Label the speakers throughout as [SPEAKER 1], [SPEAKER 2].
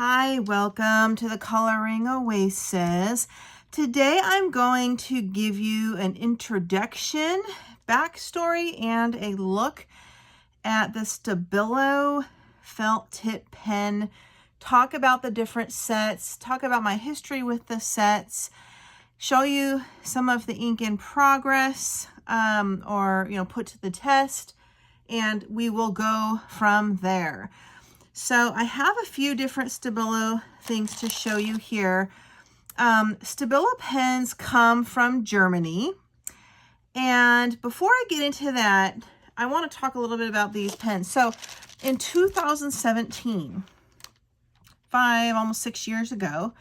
[SPEAKER 1] Hi, welcome to the Coloring Oasis. Today I'm going to give you an introduction, backstory, and a look at the Stabilo felt tip pen. Talk about the different sets, talk about my history with the sets, show you some of the ink in progress or put to the test, and we will go from there. So I have a few different Stabilo things to show you here. Stabilo pens come from Germany. And before I get into that, I want to talk a little bit about these pens. So in 2017, almost 6 years ago,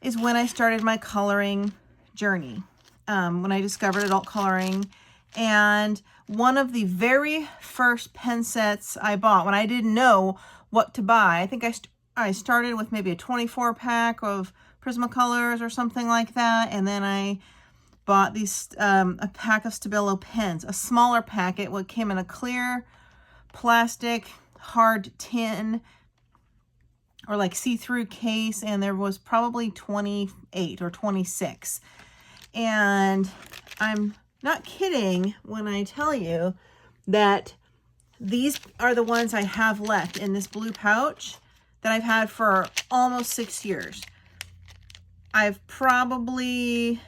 [SPEAKER 1] is when I started my coloring journey, when I discovered adult coloring. And one of the very first pen sets I bought when I didn't know what to buy, I think I started with maybe a 24 pack of Prismacolors or something like that, and then I bought these a pack of Stabilo pens, a smaller packet, what came in a clear plastic hard tin or like see-through case, and there was probably 28 or 26. And I'm not kidding when I tell you that these are the ones I have left in this blue pouch that I've had for almost 6 years. I've probably,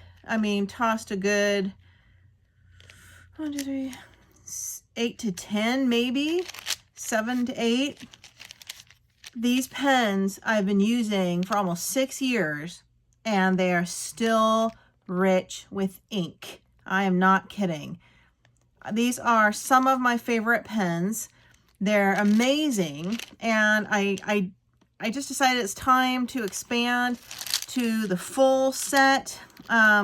[SPEAKER 1] tossed a good 1, 2, 3, 8 to 10, maybe 7 to 8. These pens I've been using for almost 6 years, and they are still rich with ink. I am not kidding. These are some of my favorite pens. They're amazing, and I just decided it's time to expand to the full set. I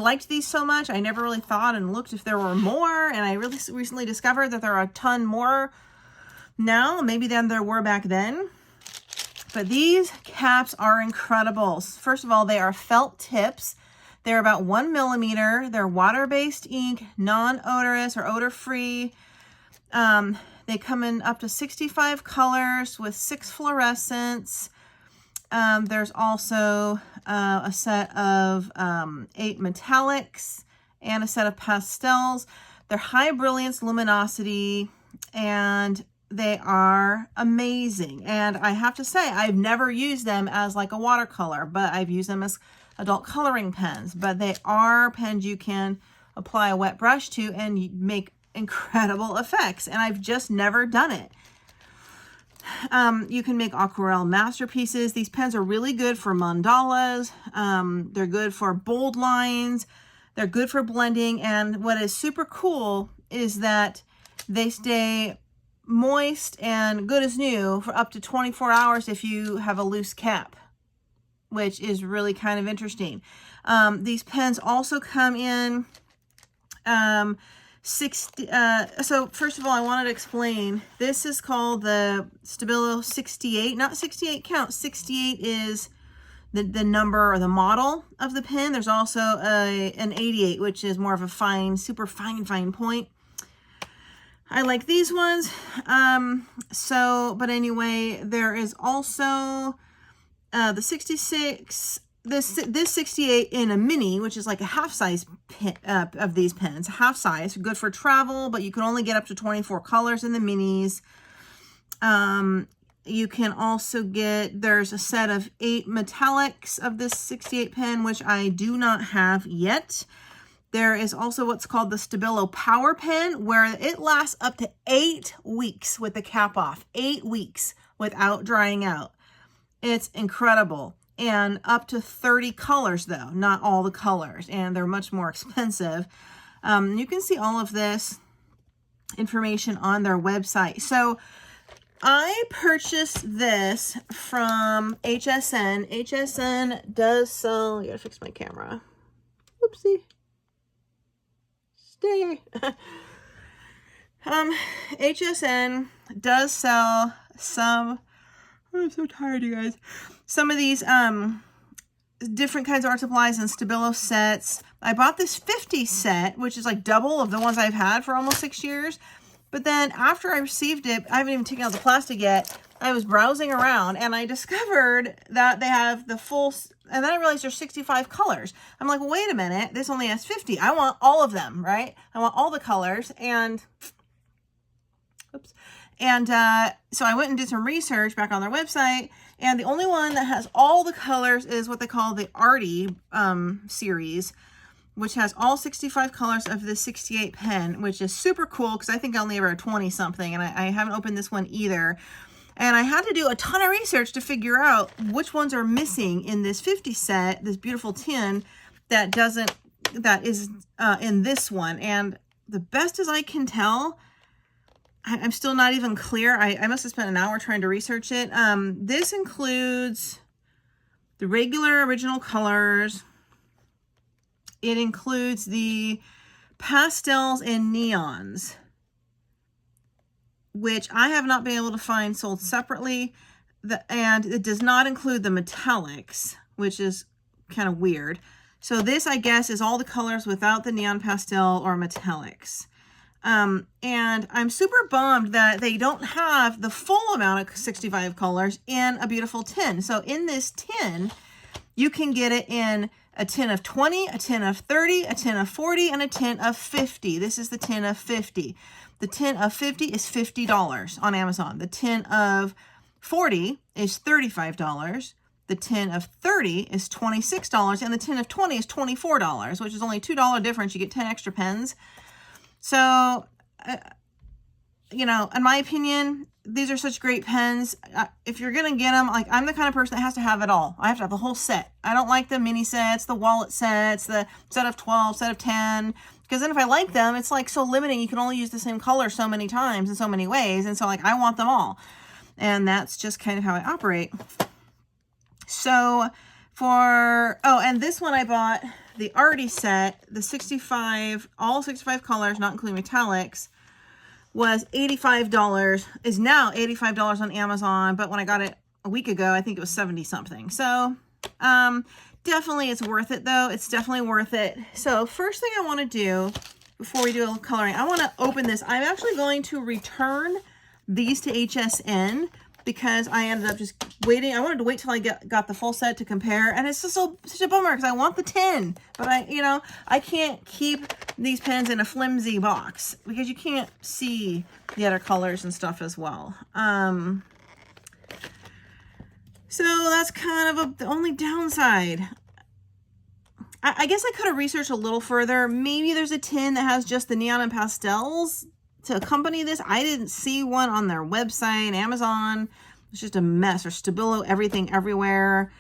[SPEAKER 1] liked these so much, I never really thought and looked if there were more, and I really recently discovered that there are a ton more now, maybe than there were back then. But these caps are incredible. First of all, they are felt tips. They're about 1 millimeter. They're water-based ink, non-odorous or odor-free. They come in up to 65 colors with 6 fluorescents. There's also a set of 8 metallics and a set of pastels. They're high brilliance luminosity, and they are amazing. And I have to say, I've never used them as like a watercolor, but I've used them as adult coloring pens. But they are pens you can apply a wet brush to and make incredible effects. And I've just never done it. You can make aquarelle masterpieces. These pens are really good for mandalas. They're good for bold lines. They're good for blending. And what is super cool is that they stay moist and good as new for up to 24 hours if you have a loose cap, which is really kind of interesting. These pens also come in 60. So first of all, I wanted to explain, this is called the Stabilo 68, not 68 count. 68 is the number or the model of the pen. There's also an 88, which is more of a fine, super fine point. I like these ones. But anyway, there is also the 66, this 68 in a mini, which is like a half size pen, of these pens, half size, good for travel, but you can only get up to 24 colors in the minis. You can also there's a set of 8 metallics of this 68 pen, which I do not have yet. There is also what's called the Stabilo Power Pen, where it lasts up to 8 weeks with the cap off. 8 weeks without drying out. It's incredible. And up to 30 colors, though, not all the colors. And they're much more expensive. You can see all of this information on their website. So I purchased this from HSN. HSN does sell, I gotta fix my camera. Whoopsie. Stay. HSN does sell some, I'm so tired, you guys. Some of these different kinds of art supplies and Stabilo sets. I bought this 50 set, which is like double of the ones I've had for almost 6 years. But then after I received it, I haven't even taken out the plastic yet. I was browsing around and I discovered that they have the full, and then I realized there's 65 colors. I'm like, well, wait a minute, this only has 50. I want all of them, right? I want all the colors. And, oops. And so I went and did some research back on their website, and the only one that has all the colors is what they call the Arty series, which has all 65 colors of the 68 pen, which is super cool because I think I only ever had 20 something, and I haven't opened this one either. And I had to do a ton of research to figure out which ones are missing in this 50 set, this beautiful tin that is in this one. And the best as I can tell, I'm still not even clear. I must have spent an hour trying to research it. This includes the regular original colors. It includes the pastels and neons, which I have not been able to find sold separately. And it does not include the metallics, which is kind of weird. So this, I guess, is all the colors without the neon pastel or metallics. And I'm super bummed that they don't have the full amount of 65 colors in a beautiful tin. So in this tin, you can get it in a tin of 20, a tin of 30, a tin of 40, and a tin of 50. This is the tin of 50. The tin of 50 is $50 on Amazon. The tin of 40 is $35. The tin of 30 is $26. And the tin of 20 is $24, which is only $2 difference. You get 10 extra pens. So, you know, in my opinion, these are such great pens. If you're going to get them, like, I'm the kind of person that has to have it all. I have to have the whole set. I don't like the mini sets, the wallet sets, the set of 12, set of 10. Because then if I like them, it's like so limiting. You can only use the same color so many times in so many ways. And so, like, I want them all. And that's just kind of how I operate. So and this one I bought, the Arty set, the 65, all 65 colors, not including metallics, was $85, is now $85 on Amazon. But when I got it a week ago, I think it was 70 something. So definitely it's worth it though. It's definitely worth it. So first thing I want to do before we do a little coloring, I want to open this. I'm actually going to return these to HSN because I ended up just waiting. I wanted to wait till I got the full set to compare, and it's just such a bummer because I want the tin, but I can't keep these pens in a flimsy box because you can't see the other colors and stuff as well. So that's kind of the only downside. I guess I could have researched a little further. Maybe there's a tin that has just the neon and pastels to accompany this. I didn't see one on their website. Amazon, it's just a mess. Or Stabilo, everything everywhere.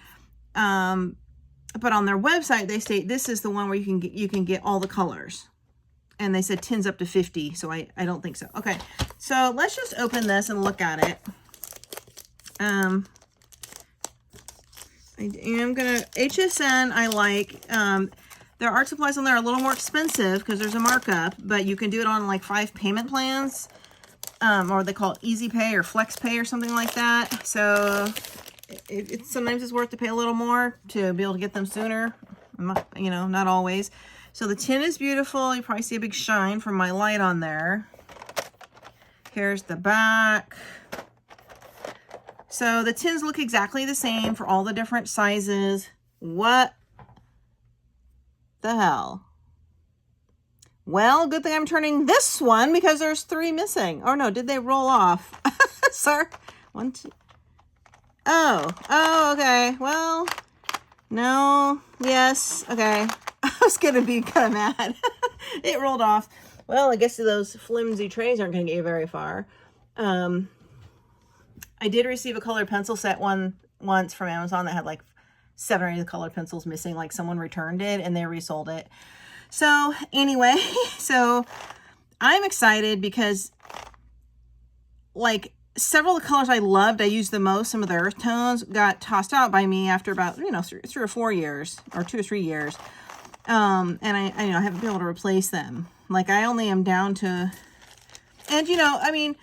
[SPEAKER 1] But on their website, they state this is the one where you can get all the colors. And they said tins up to 50, so I don't think so. Okay, so let's just open this and look at it. I am gonna, HSN, I like, their art supplies on there are a little more expensive because there's a markup, but you can do it on like 5 payment plans, or they call it Easy Pay or Flex Pay or something like that. So sometimes it's worth to pay a little more to be able to get them sooner. Not always. So the tin is beautiful. You probably see a big shine from my light on there. Here's the back. So the tins look exactly the same for all the different sizes. What the hell? Well, good thing I'm turning this one because there's 3 missing. Oh no, did they roll off? Sir, 1, 2. Oh, okay. Well, no, yes, okay. I was gonna be kind of mad. It rolled off. Well, I guess those flimsy trays aren't gonna get you very far. I did receive a colored pencil set once from Amazon that had like 7 or 8 colored pencils missing. Like someone returned it and they resold it. So anyway, so I'm excited because like several of the colors I loved, I used the most, some of the earth tones got tossed out by me after about, 3 or 4 years or 2 or 3 years. And I haven't been able to replace them. Like I only am down to, and I mean,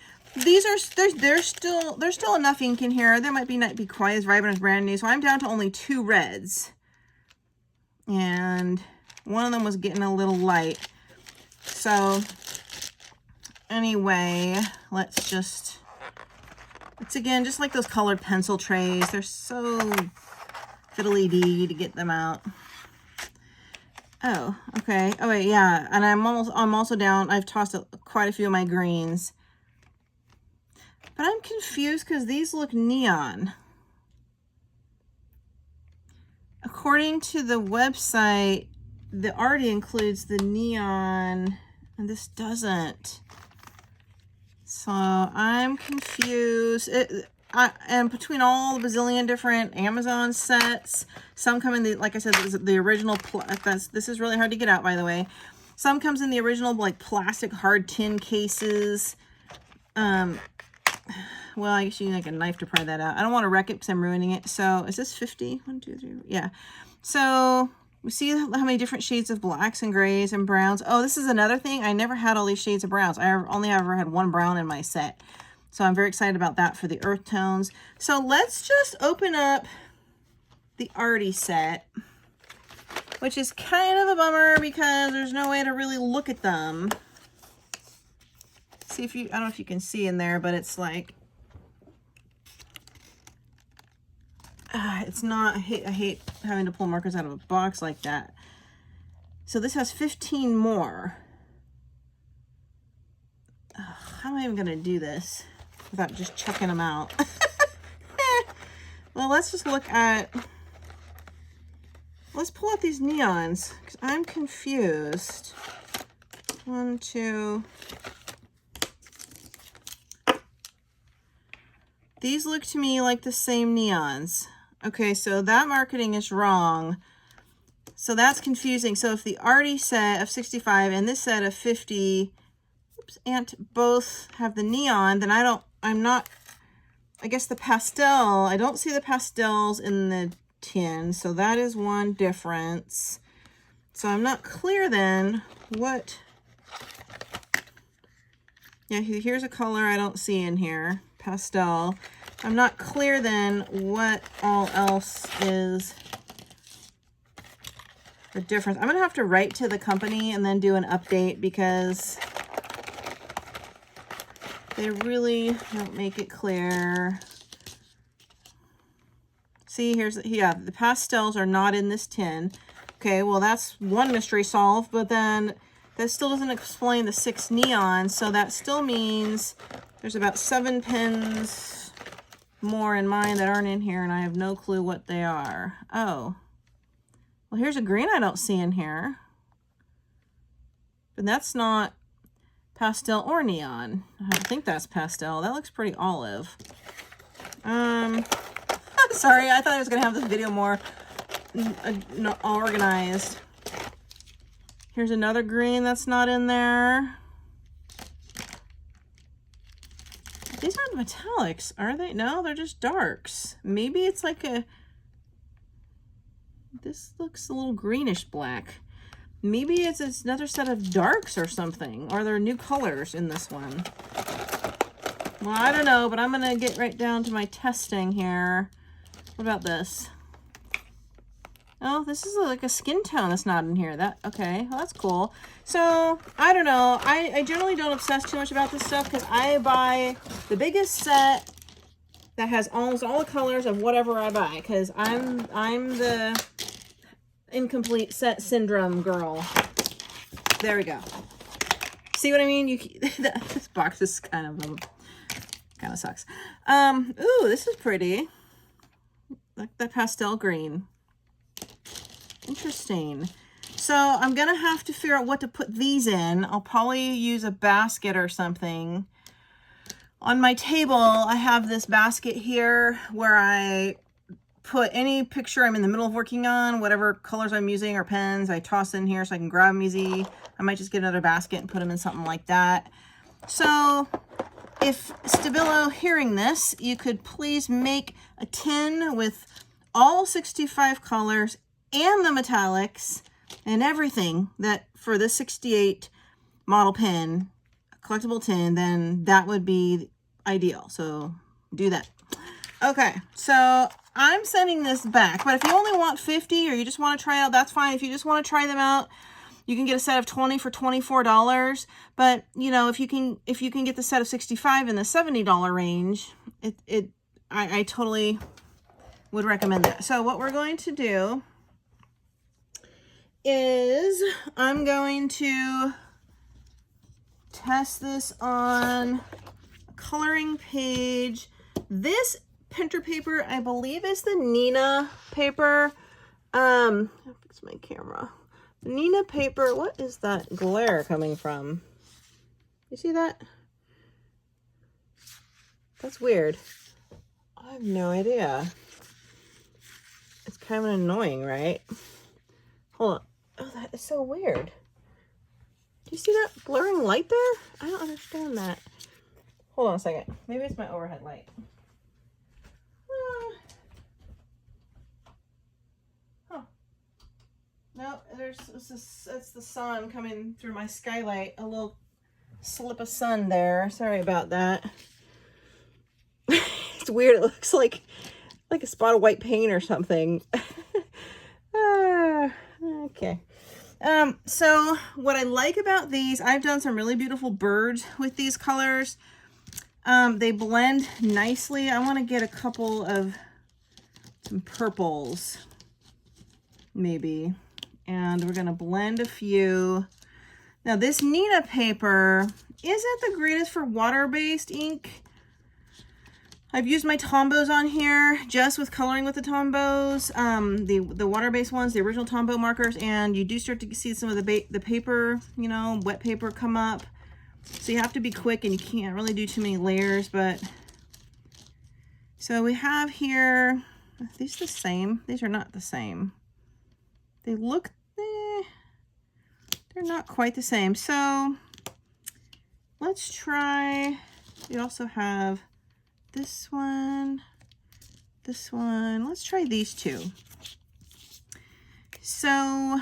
[SPEAKER 1] these are, there's still enough ink in here. There might not be quite as vibrant as brand new. So I'm down to only 2 reds. And one of them was getting a little light. So anyway, let's just, it's again, just like those colored pencil trays. They're so fiddly-dee to get them out. Oh, okay. Oh wait, yeah. And I'm also down. I've tossed quite a few of my greens. But I'm confused because these look neon. According to the website, the Arty includes the neon, and this doesn't. So I'm confused. And between all the bazillion different Amazon sets, some come in the, like I said, the original, this is really hard to get out, by the way. Some comes in the original, like, plastic hard tin cases. Well, I guess you need like a knife to pry that out. I don't want to wreck it because I'm ruining it. So is this 50? 1, 2, 3, yeah. So we see how many different shades of blacks and grays and browns. Oh, this is another thing. I never had all these shades of browns. I only ever had one brown in my set. So I'm very excited about that for the earth tones. So let's just open up the Arty set, which is kind of a bummer because there's no way to really look at them. See if you, I don't know if you can see in there, but it's like, it's not, I hate having to pull markers out of a box like that. So this has 15 more. How am I even going to do this without just chucking them out? Well, let's just look at, let's pull out these neons because I'm confused. 1, 2. These look to me like the same neons. Okay, so that marketing is wrong. So that's confusing. So if the Arty set of 65 and this set of 50, oops, and both have the neon, then I'm not, I guess the pastel, I don't see the pastels in the tin. So that is one difference. So I'm not clear then what, yeah, here's a color I don't see in here, pastel. I'm not clear then what all else is the difference. I'm going to have to write to the company and then do an update because they really don't make it clear. See, here's, yeah, the pastels are not in this tin. Okay, well, that's one mystery solved, but then that still doesn't explain the 6 neons, so that still means there's about 7 pens more in mine that aren't in here, and I have no clue what they are. Oh. Well, here's a green I don't see in here. But that's not pastel or neon. I don't think that's pastel. That looks pretty olive. Sorry, I thought I was going to have this video more organized. Here's another green that's not in there. These aren't metallics, are they? No, they're just darks. Maybe it's like a... This looks a little greenish black. Maybe it's another set of darks or something. Or there are new colors in this one. Well, I don't know, but I'm going to get right down to my testing here. What about this? Oh, this is like a skin tone that's not in here. Okay, well, that's cool. So, I don't know. I generally don't obsess too much about this stuff because I buy the biggest set that has almost all the colors of whatever I buy because I'm the incomplete set syndrome girl. There we go. See what I mean? This box is kind of sucks. Ooh, this is pretty. Like that pastel green. Interesting. So I'm going to have to figure out what to put these in. I'll probably use a basket or something. On my table, I have this basket here where I put any picture I'm in the middle of working on, whatever colors I'm using or pens, I toss in here so I can grab them easy. I might just get another basket and put them in something like that. So if Stabilo hearing this, you could please make a tin with all 65 colors and the metallics and everything that for the 68 model pen, collectible tin, then that would be ideal. So do that. Okay, so I'm sending this back, but if you only want 50 or you just want to try it out, that's fine. If you just want to try them out, You can get a set of 20 for $24, but you know, if you can get the set of 65 in the $70 range, I totally would recommend that. So what we're going to do is I'm going to test this on a coloring page. This printer paper, I believe, is the Nina paper. I'll fix my camera. The Nina paper, what is that glare coming from? You see that? That's weird. I have no idea. It's kind of annoying, right? Hold on. Oh, that is so weird. Do you see that blurring light there? I don't understand that. Hold on a second. Maybe it's my overhead light. Huh. No, it's the sun coming through my skylight. A little slip of sun there. Sorry about that. It's weird. It looks like a spot of white paint or something. Okay. So what I like about these, I've done some really beautiful birds with these colors. They blend nicely. I want to get a couple of some purples, maybe. And we're going to blend a few. Now this Nina paper isn't the greatest for water-based ink. I've used my Tombos on here just with coloring with the Tombos, the water-based ones, the original Tombow markers, and you do start to see some of the paper, you know, wet paper come up. So you have to be quick and you can't really do too many layers, but so we have here, are these the same? These are not the same. They look, they're not quite the same. So let's try, we also have this one, this one. Let's try these two. So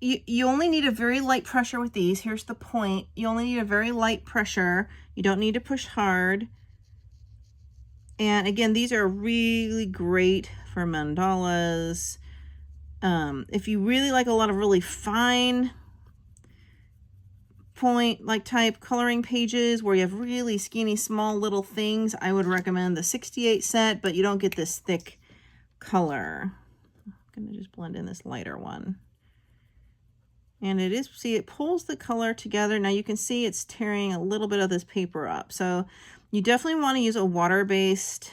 [SPEAKER 1] you only need a very light pressure with these. Here's the point. You only need a very light pressure. You don't need to push hard. And again, these are really great for mandalas. If you really like a lot of really fine point like type coloring pages where you have really skinny small little things, I would recommend the 68 set, but you don't get this thick color. I'm gonna just blend in this lighter one. And it is, see, it pulls the color together. Now you can see it's tearing a little bit of this paper up. So you definitely want to use a water-based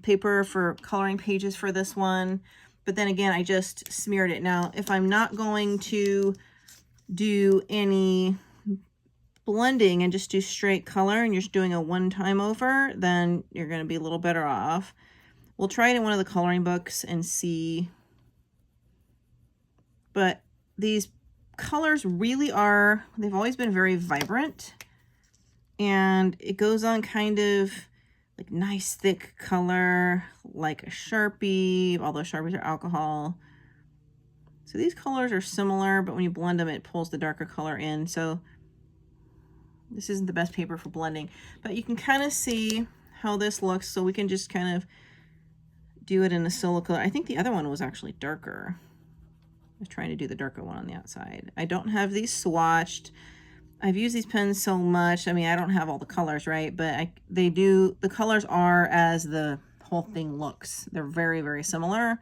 [SPEAKER 1] paper for coloring pages for this one. But then again, I just smeared it. Now, if I'm not going to do any blending and just do straight color and you're just doing a one-time over, then you're going to be a little better off. We'll try it in one of the coloring books and see. But these colors really are, they've always been very vibrant, and it goes on kind of like nice thick color like a Sharpie, although Sharpies are alcohol. So these colors are similar, but when you blend them, it pulls the darker color in. So this isn't the best paper for blending, but you can kind of see how this looks. So we can just kind of do it in a silica. I think the other one was actually darker. I was trying to do the darker one on the outside. I don't have these swatched. I've used these pens so much. I mean, I don't have all the colors, right? But they do, the colors are as the whole thing looks. They're very, very similar.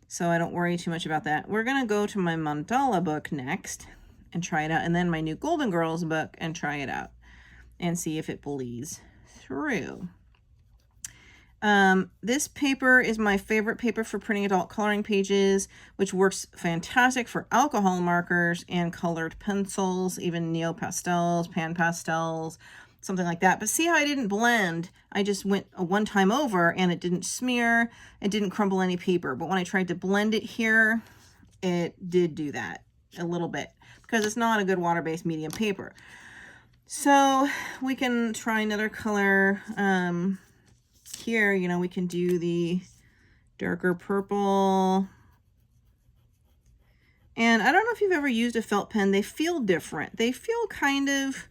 [SPEAKER 1] So I don't worry too much about that. We're going to go to my Mandala book next and try it out. And then my new Golden Girls book and try it out and see if it bleeds through. This paper is my favorite paper for printing adult coloring pages, which works fantastic for alcohol markers and colored pencils, even neo pastels, pan pastels, something like that. But see how I didn't blend? I just went a one-time over and it didn't smear, it didn't crumble any paper. But when I tried to blend it here, it did do that a little bit because it's not a good water-based medium paper. So we can try another color. Here, you know, we can do the darker purple. And I don't know if you've ever used a felt pen. They feel different. They feel kind of,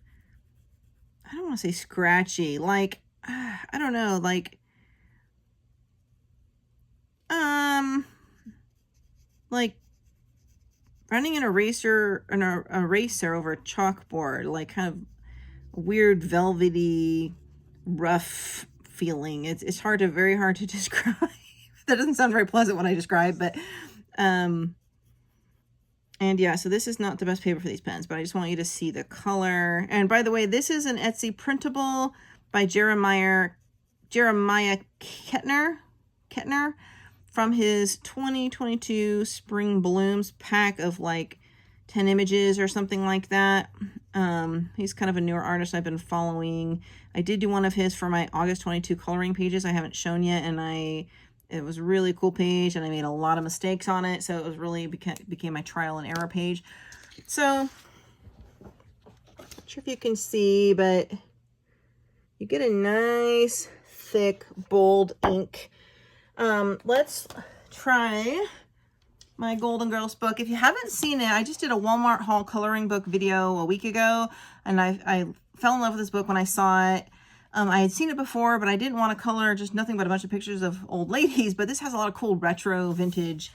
[SPEAKER 1] I don't want to say scratchy, like, I don't know, like running an eraser over a chalkboard, like kind of weird velvety rough feeling. It's very hard to describe. That doesn't sound very pleasant when I describe, but and yeah, so this is not the best paper for these pens, but I just want you to see the color. And by the way, this is an Etsy printable by Jeremiah Ketner from his 2022 Spring Blooms pack of like 10 images or something like that. He's kind of a newer artist I've been following. I did do one of his for my August 22 coloring pages I haven't shown yet, and it was a really cool page, and I made a lot of mistakes on it, so it was really became my trial and error page. So, not sure if you can see, but you get a nice, thick, bold ink. Let's try my Golden Girls book. If you haven't seen it, I just did a Walmart haul coloring book video a week ago, and I fell in love with this book when I saw it. I had seen it before, but I didn't want to color just nothing but a bunch of pictures of old ladies, but this has a lot of cool retro vintage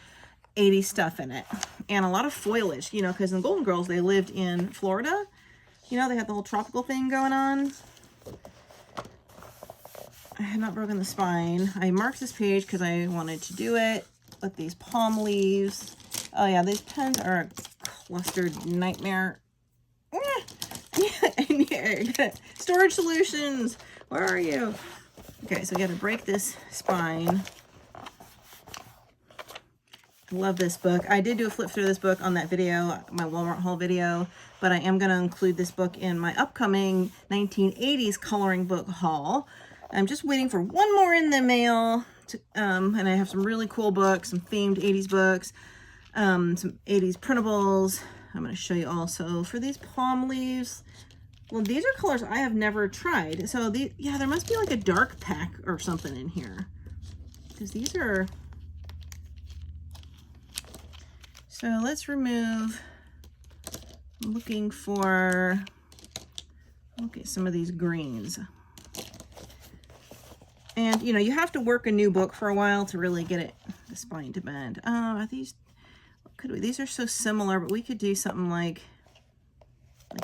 [SPEAKER 1] 80s stuff in it, and a lot of foliage, you know, because in the Golden Girls, they lived in Florida. You know, they had the whole tropical thing going on. I had not broken the spine. I marked this page because I wanted to do it with these palm leaves. Oh yeah, these pens are a clustered nightmare. Storage Solutions, where are you? Okay, so we got to break this spine. I love this book. I did do a flip through this book on that video, my Walmart haul video, but I am going to include this book in my upcoming 1980s coloring book haul. I'm just waiting for one more in the mail, and I have some really cool books, some themed 80s books, some 80s printables. I'm going to show you also for these palm leaves. Well, these are colors I have never tried. So yeah, there must be like a dark pack or something in here, because these are. So let's remove. I'm looking for. Okay, some of ththese greens. And you know, you have to work a new book for a while to really get the spine to bend. Are these? What could we? These are so similar, but we could do something like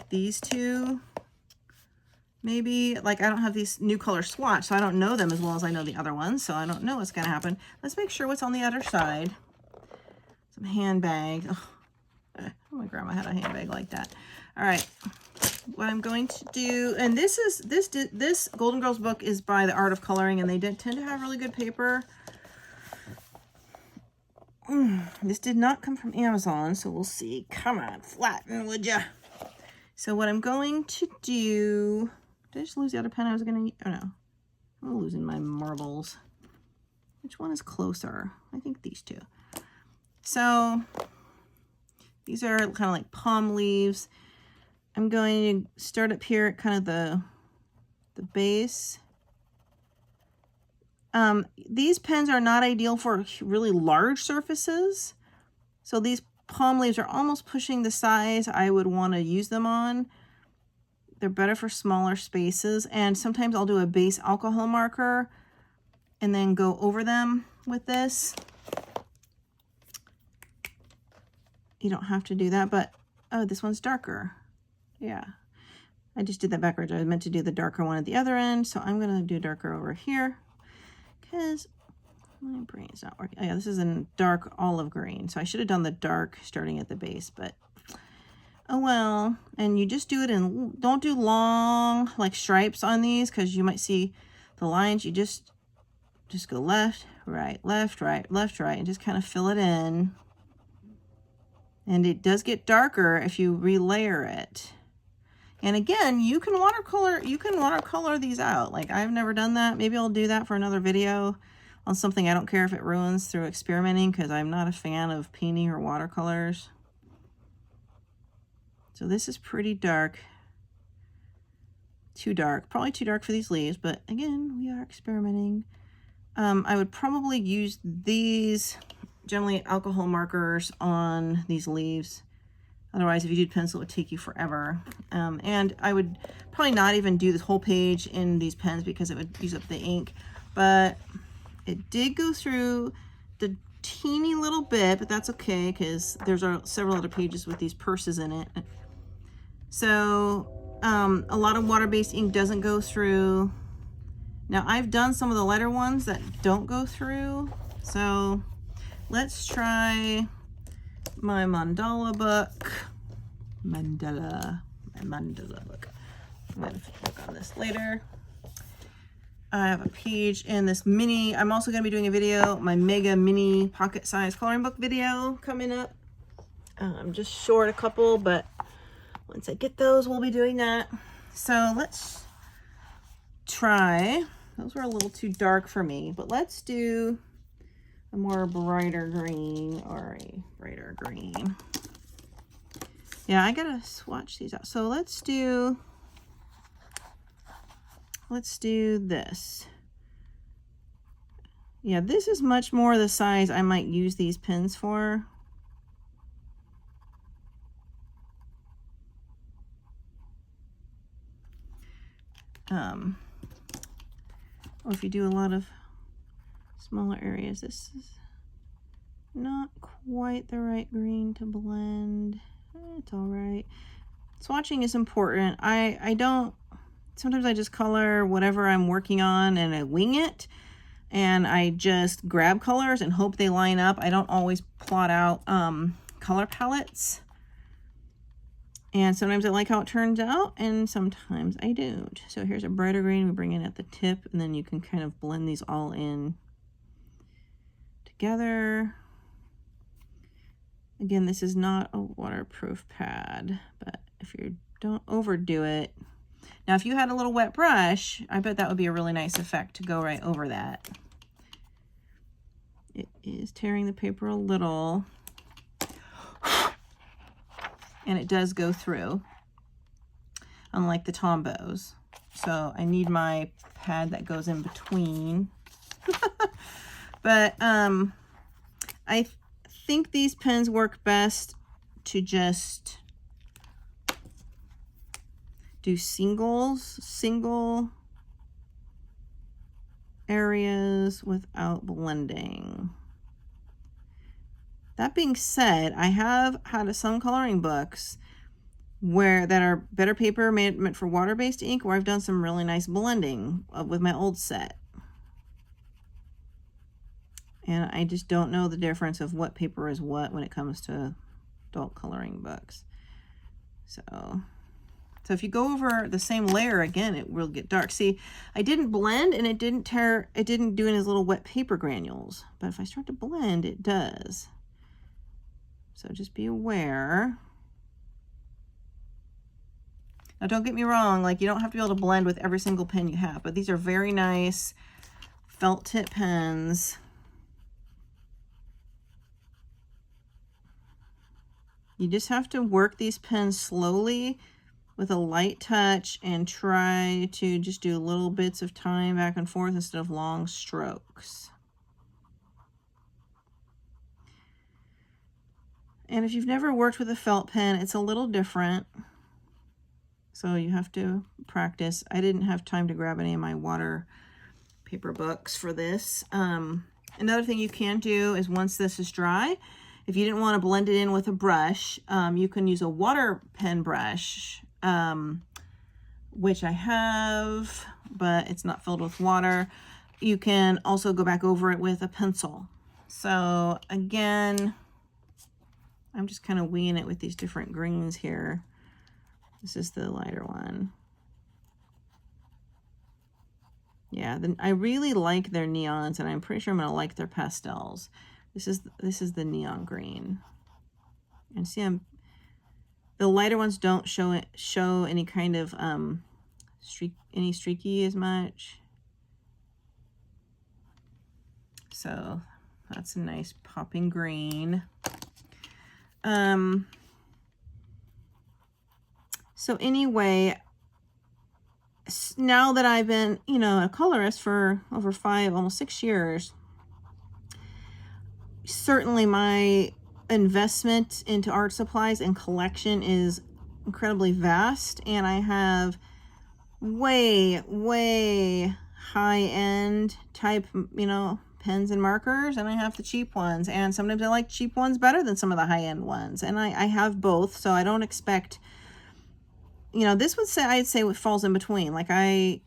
[SPEAKER 1] these two. Maybe, like, I don't have these new color swatch, so I don't know them as well as I know the other ones, so I don't know what's going to happen. Let's make sure what's on the other side. Some handbag. Oh, my grandma had a handbag like that. All right. What I'm going to do, and this Golden Girls book is by The Art of Coloring, and they tend to have really good paper. This did not come from Amazon, so we'll see. Come on, flatten, would ya? So what I'm going to do... Did I just lose the other pen I was going to... Oh, no. I'm losing my marbles. Which one is closer? I think these two. So, these are kind of like palm leaves. I'm going to start up here at kind of the base. These pens are not ideal for really large surfaces. So these palm leaves are almost pushing the size I would want to use them on. They're better for smaller spaces, and sometimes I'll do a base alcohol marker and then go over them with this. You don't have to do that, but oh, this one's darker. Yeah, I just did that backwards. I meant to do the darker one at the other end, so I'm gonna do darker over here because my brain's not working. Oh yeah, this is in dark olive green, so I should have done the dark starting at the base, but oh well. And you just do it in, don't do long like stripes on these because you might see the lines. You just go left, right, left, right, left, right, and just kind of fill it in. And it does get darker if you relayer it. And again, you can watercolor these out. Like, I've never done that. Maybe I'll do that for another video on something I don't care if it ruins through experimenting, because I'm not a fan of painting or watercolors. So this is pretty dark. Too dark. Probably too dark for these leaves, but again, we are experimenting. I would probably use these, generally alcohol markers on these leaves. Otherwise, if you did pencil, it would take you forever. And I would probably not even do this whole page in these pens because it would use up the ink. But it did go through the teeny little bit, but that's okay because there's several other pages with these purses in it. So a lot of water-based ink doesn't go through. Now I've done some of the lighter ones that don't go through. So let's try my Mandala book. My Mandala book. I'm gonna work on this later. I have a page in this mini. I'm also going to be doing a video, my mega mini pocket size coloring book video coming up. I'm just short a couple, but once I get those, we'll be doing that. So let's try, those were a little too dark for me, but let's do a more brighter green or a brighter green. Yeah, I gotta swatch these out. So let's do this. Yeah, this is much more the size I might use these pens for. Or if you do a lot of smaller areas, this is not quite the right green to blend. It's all right. Swatching is important. I don't, sometimes I just color whatever I'm working on and I wing it, and I just grab colors and hope they line up. I don't always plot out color palettes, and sometimes I like how it turns out and sometimes I don't. So here's a brighter green, we bring in at the tip, and then you can kind of blend these all in together. Again, this is not a waterproof pad, but if you don't overdo it. Now, if you had a little wet brush, I bet that would be a really nice effect to go right over that. It is tearing the paper a little, and it does go through, unlike the Tombows. So I need my pad that goes in between. But I think these pens work best to just do single areas without blending. That being said, I have had some coloring books that are better paper meant for water-based ink, where I've done some really nice blending with my old set. And I just don't know the difference of what paper is what when it comes to adult coloring books. So if you go over the same layer again, it will get dark. See, I didn't blend and it didn't do any little wet paper granules. But if I start to blend, it does. So just be aware. Now don't get me wrong, like you don't have to be able to blend with every single pen you have, but these are very nice felt tip pens. You just have to work these pens slowly with a light touch and try to just do little bits of time back and forth instead of long strokes. And if you've never worked with a felt pen, it's a little different. So you have to practice. I didn't have time to grab any of my water paper books for this. Another thing you can do is once this is dry, if you didn't want to blend it in with a brush, you can use a water pen brush, which I have, but it's not filled with water. You can also go back over it with a pencil. So again, I'm just kind of winging it with these different greens here. This is the lighter one. Yeah, then I really like their neons, and I'm pretty sure I'm gonna like their pastels. This is the neon green. And see, the lighter ones don't show any kind of streaky as much. So that's a nice popping green. So anyway, now that I've been, a colorist for over 5, almost 6 years, certainly my investment into art supplies and collection is incredibly vast, and I have way high-end type, pens and markers, and I have the cheap ones. And sometimes I like cheap ones better than some of the high-end ones. And I have both, so I don't expect, you know, this would say, I'd say what falls in between. Like I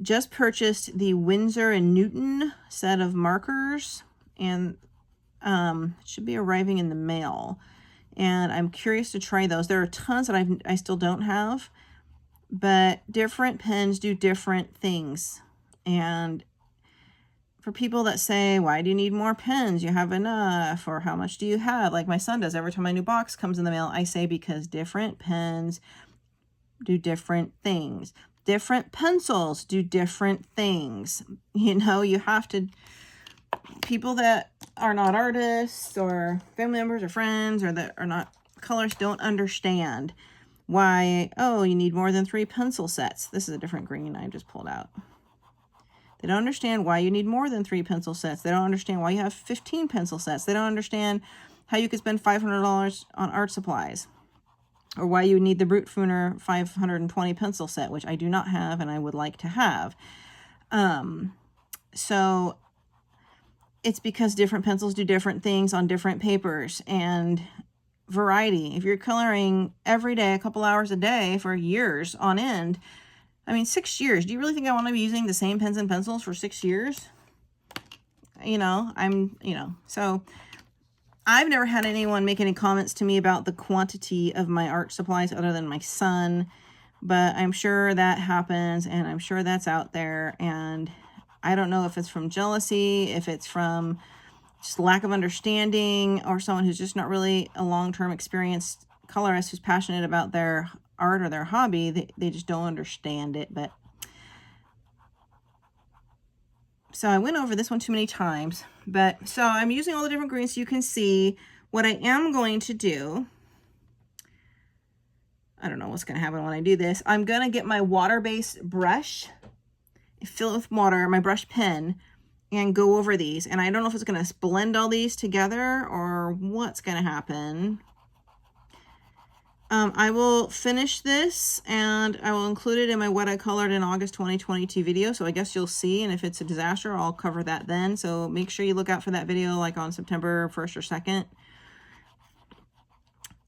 [SPEAKER 1] just purchased the Winsor & Newton set of markers, and it should be arriving in the mail. And I'm curious to try those. There are tons that I still don't have, but different pens do different things. And for people that say, why do you need more pens? You have enough, or how much do you have? Like my son does every time my new box comes in the mail. I say, because different pens do different things. Different pencils do different things. You know, you have to, people that are not artists or family members or friends or that are not colorists don't understand why, oh, you need more than 3 pencil sets. This is a different green I just pulled out. They don't understand why you need more than 3 pencil sets. They don't understand why you have 15 pencil sets. They don't understand how you could spend $500 on art supplies, or why you need the Brute Fooner 520 pencil set, which I do not have and I would like to have. So it's because different pencils do different things on different papers, and variety. If you're coloring every day, a couple hours a day for years on end, I mean, 6 years. Do you really think I want to be using the same pens and pencils for 6 years? You know, so I've never had anyone make any comments to me about the quantity of my art supplies other than my son, but I'm sure that happens, and I'm sure that's out there, and I don't know if it's from jealousy, if it's from just lack of understanding, or someone who's just not really a long-term experienced colorist who's passionate about their art or their hobby. They just don't understand it. But so I went over this one too many times, but so I'm using all the different greens so you can see what I am going to do. I don't know what's going to happen when I do this. I'm going to get my water-based brush, fill it with water, my brush pen, and go over these. And I don't know if it's going to blend all these together or what's going to happen. I will finish this and I will include it in my What I Colored in August 2022 video. So I guess you'll see, and if it's a disaster, I'll cover that then. So make sure you look out for that video like on September 1st or 2nd.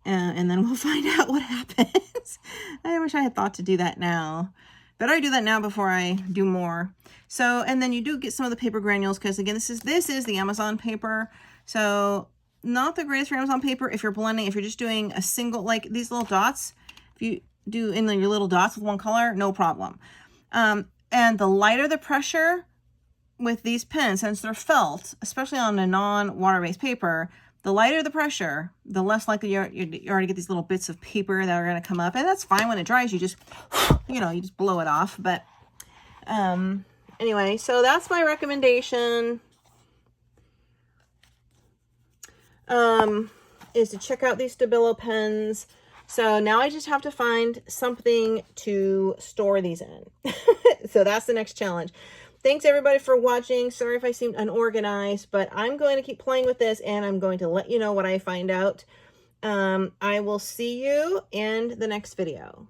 [SPEAKER 1] And then we'll find out what happens. I wish I had thought to do that now. Better I do that now before I do more. So, and then you do get some of the paper granules, because again, this is the Amazon paper. So not the greatest for Amazon paper if you're blending, if you're just doing a single, like these little dots, if you do in your little dots with one color, no problem. And the lighter the pressure with these pens, since they're felt, especially on a non-water-based paper, the lighter the pressure, the less likely you are to get these little bits of paper that are going to come up. And that's fine when it dries. You just, you know, you just blow it off. But anyway, so that's my recommendation, is to check out these Stabilo pens. So now I just have to find something to store these in. So that's the next challenge. Thanks everybody for watching. Sorry if I seemed unorganized, but I'm going to keep playing with this and I'm going to let you know what I find out. I will see you in the next video.